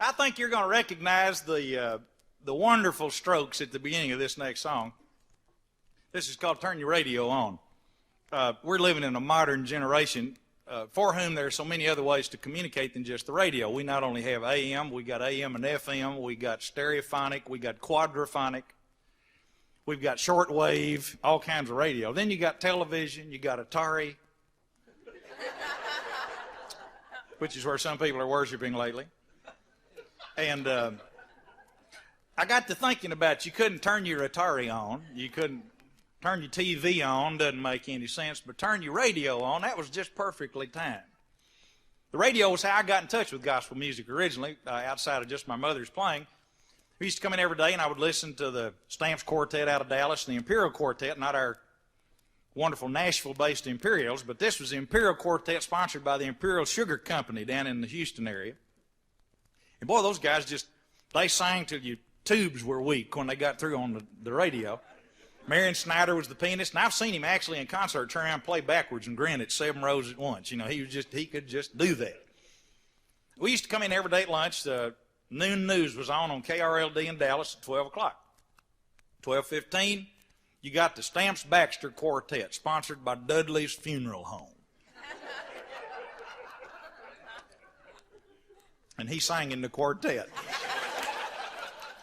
I think you're going to recognize the wonderful strokes at the beginning of this next song. This is called Turn Your Radio On. We're living in a modern generation for whom there are so many other ways to communicate than just the radio. We not only have AM, we got AM and FM, we got stereophonic, we got quadraphonic, we've got shortwave, all kinds of radio. Then you got television, you got Atari, which is where some people are worshiping lately. And I got to thinking about, you couldn't turn your Atari on, you couldn't turn your TV on, doesn't make any sense, but turn your radio on, that was just perfectly timed. The radio was how I got in touch with gospel music originally, outside of just my mother's playing. We used to come in every day and I would listen to the Stamps Quartet out of Dallas and the Imperial Quartet, not our wonderful Nashville-based Imperials, but this was the Imperial Quartet sponsored by the Imperial Sugar Company down in the Houston area. And boy, those guys they sang till your tubes were weak when they got through on the radio. Marion Snyder was the pianist, and I've seen him actually in concert turn around and play backwards and grin at 7 rows at once. You know, he could just do that. We used to come in every day at lunch. Noon news was on KRLD in Dallas at 12 o'clock. 12:15, you got the Stamps Baxter Quartet, sponsored by Dudley's Funeral Home. And he sang in the quartet.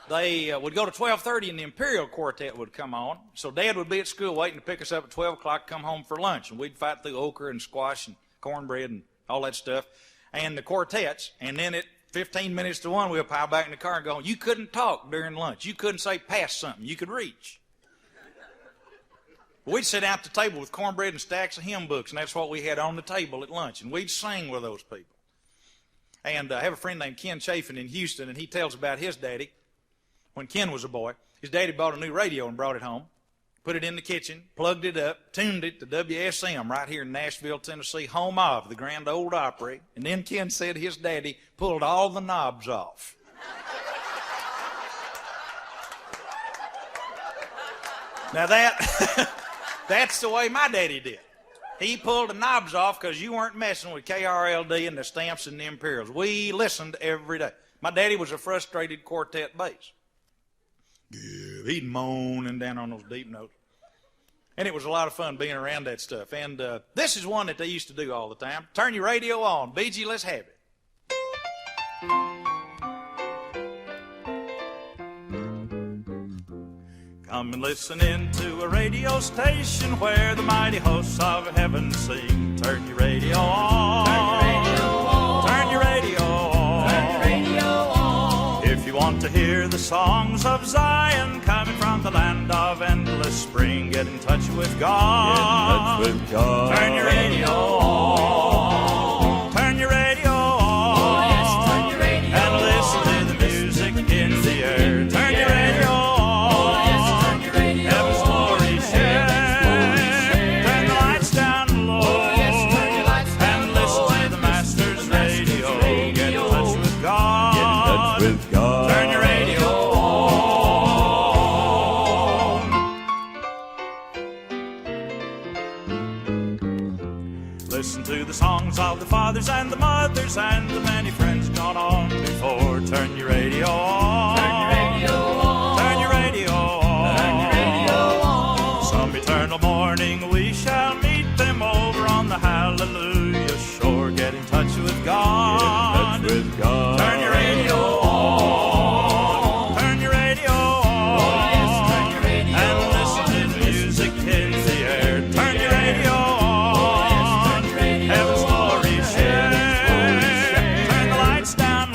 They would go to 12:30 and the Imperial Quartet would come on. So Dad would be at school waiting to pick us up at 12 o'clock, come home for lunch. And we'd fight through okra and squash and cornbread and all that stuff. And the quartets. And then at 15 minutes to 1, we'd pile back in the car and go, you couldn't talk during lunch. You couldn't say pass something. You could reach. We'd sit down at the table with cornbread and stacks of hymn books, and that's what we had on the table at lunch. And we'd sing with those people. And I have a friend named Ken Chafin in Houston, and he tells about his daddy. When Ken was a boy, his daddy bought a new radio and brought it home, put it in the kitchen, plugged it up, tuned it to WSM right here in Nashville, Tennessee, home of the Grand Ole Opry. And then Ken said his daddy pulled all the knobs off. Now that's the way my daddy did. He pulled the knobs off because you weren't messing with KRLD and the Stamps and the Imperials. We listened every day. My daddy was a frustrated quartet bass. He'd moan and down on those deep notes. And it was a lot of fun being around that stuff. And this is one that they used to do all the time. Turn your radio on. BG, let's have it. Come and listen in to a radio station where the mighty hosts of heaven sing. Turn your radio on. Turn your radio on. Turn your radio on. If you want to hear the songs of Zion coming from the land of endless spring, get in touch with God. Get in touch with God. Turn your radio on. Turn your radio on. Oh, yes, turn your radio on. And listen to the music in the air. Turn your radio on. Of the fathers and the mothers and the many friends gone on before. Turn your radio on. Turn your radio on. Turn your radio on. Turn your radio on. Some eternal morning we shall meet them over on the hallelujah shore. Get in touch with God. Get in touch with God. Turn your radio on. Turn your radio on. Oh, yes, turn your radio and listen to the music in the air. Turn your radio on. Heaven's glory share. Turn the lights down